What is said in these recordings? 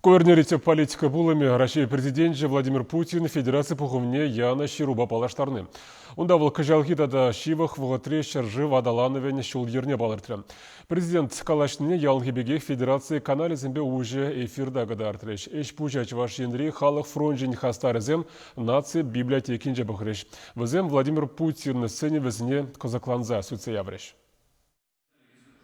Координерите политика булами Россия президенті Владимир Путин Федерация пуховне яна шируба палаштарны. Онда был кажалхитада шивах вғытре шаржы вадалановен шул ерне балыртыры. Президент калашныне ялнгебеге Федерации канализмбе уже эфирда гадартрыш. Эш пучач ваш ендри халық фронжин хастарызем нации библиотекинже бахрыш. Візем Владимир Путин сцене візіне козакланза суцеяврыш.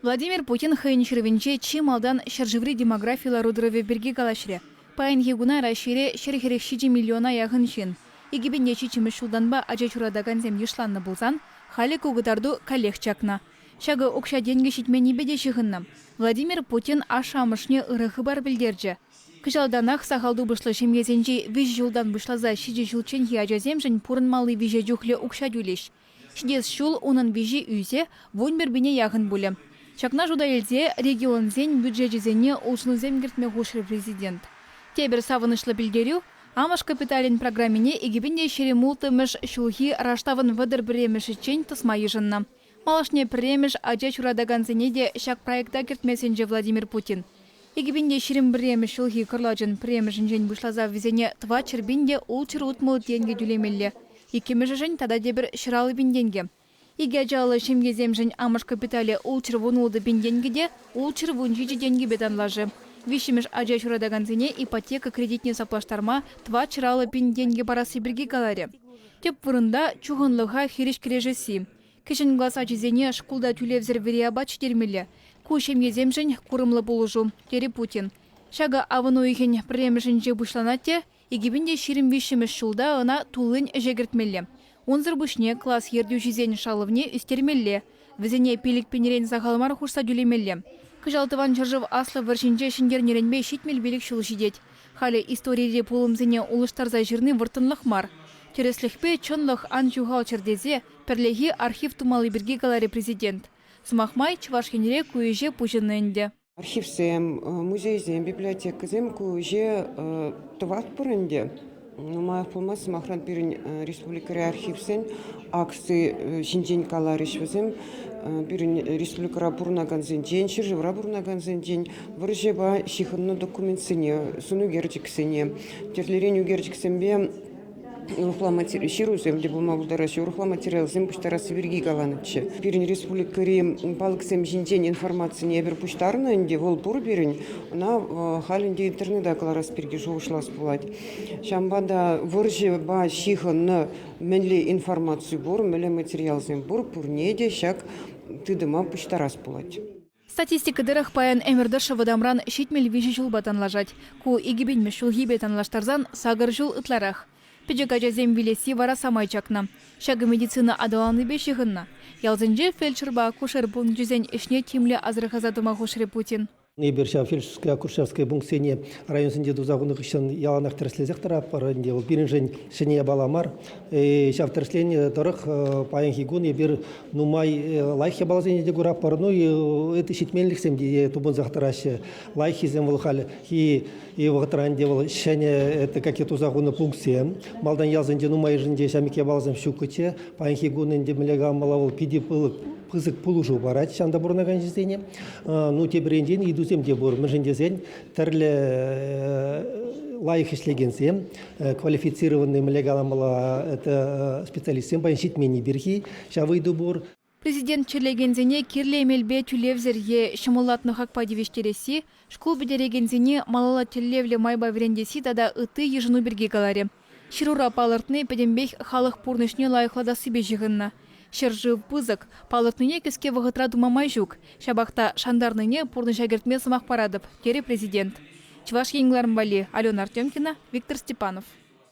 Владимир Путин хайншырвинче чималдан шаржыври демографила рудрове берги галашре. Пайн егуна рашире шерхерекшичи миллиона яғыншин. Егебен ечи чимышулданба ажачурадаган зем ешланны булсан, хали кугытарду коллег чакна. Шагы окша деньги шитмени беде шығынна. Владимир Путин ашамышне ырығы бар білдерджі. Кыжалданах сахалду бұшлы шемгезенжи виж жылдан бұшлаза шиджи жылчен хиажазем жын пурын малы виже жүхле укша дюлеш. Шидес шул унын вижи үйзе вон бербине яғын бұлі. Чакна жуда елде регион зен бюджет зене улшыны земгертме хушыр президент. Тебір савынышлы білдерю, амаш капиталин программине егебінде шеремулты мүш шулхи раштавын вадыр біреміші чен тысма ежынна. Малашне піреміш ажа чурадаган зенеде шак проекта кертмесенже Владимир Путин. Егебінде шерем біреміш шулхи кырлажын піремішін жен бұшлаза візене тва чербінде улчыр утмыл денге дүлемелі. Екеміші жен тада дебір шыралы бінденге. Иге жалы шемгезем жын амыш капитале улчыр вунулды бенденгеде улчыр вунжичи деньги беданлажы. Вишимеш ажа чурадаган зене ипотека кредитне саплаштарма тва чыралы бенденге барасы бірге галаре. Теп вырында чуғынлыға хереш кережесі. Кешін глас ачызене шкулда тюлевзер вериабач термелі. Ку шемгезем жын курымлы болужу, тері Путин. Шага авыну ихен премешін же бұшланатте, егебінде ширим вишимеш шулда ына тулын жегіртмелі. Онзыр бұшне класс ердю жизен шалывне үстермелле. Візене пелік пенерен сағалмар хұрса дүлемелле. Кыжалтыван жыржыв аслы варшинже шингернеренбе шитмел белік шул жидет. Халі историеде пулымзене улыштарза жирны выртынлық мар. Тересліхпе чонлық ан жуғал чердезе перлеги архив тумалы бірге галаре президент. Сымақмай чывашкенере күйеже пужынненде. Архивсем, музейзем, библиотеказем күйеже тыват пырынде. Маях пулмас махран пирин республикари архивсен аксы шинжен калариш візім пирин республикара бурнаганзен ден, шыржывра бурнаганзен ден, выржеба шихынны документсене, суну герчиксене, терлерен угерчиксенбе урухла материал, ширузем, где бума удараши, урухла материал, зем пуштарасы верги галанычы. Пирин республикари палыксем шинжен информации не бер пуштарны, где вол бур берин, она халинде интернета каларас перги жуышлас булать. Шамбада выржи ба шихынны менли информацию бур, менли материал зем бур, пурнеде шак тыдыма пуштарас булать. Статистика дырах паян эмердышы вадамран шитмел вижи жул батанлажать. Ку игибин шулхи бетанлаштарзан сагар жул ытларах. Педжагажа земвилеси вара самайчакна. Шагы медицина адаланы бешігінна. Ялзынже фельдшерба акушер бун жүзен ішне тимлі азырхазадыма хушри Путин. Неберша фельдшерская акушерская бунксене районсынде дузагунық үшін яланақ тіріслезек тарап барынде ол бірінжен шыне баламар. Шав тіріслене тұрық паян ебір нумай лайхе балазене де гурап бар. Ну, это шитменліксем де тубын зақтарашы лайхизем вылхал. И вғытыранде ол шыне это как тузагуны пунксен. Малдан ялзынде нумай жынде шамике балазем шукыче. Паян хигунынде мілега малавыл пиди пызык пулужу барать шанда бурнаган жіздене. Ну, те біренден идузем де бур. Мыжындезен тірлі лайық ішлегенсем, квалифицированный млегаламала это специалистсем паян шитмени берхи, шавыйду бур. Президент черлегензене кирле емелбе тюлевзерге шымылатны хакпа девештереси, школ бедерегензене малала теллевле майба верендеси тада ыты ежыну берге галаре. Ширура палыртны педембех халық пурнышне лайықладасы бежігінна. Шыржы пызык, палыртныне кеске вғытра думамай жүк, шабақта шандарныне пурныша гертме сымақ парадып, тере президент. Чуваш еңларым бали, Алена Артемкина, Виктор Степанов.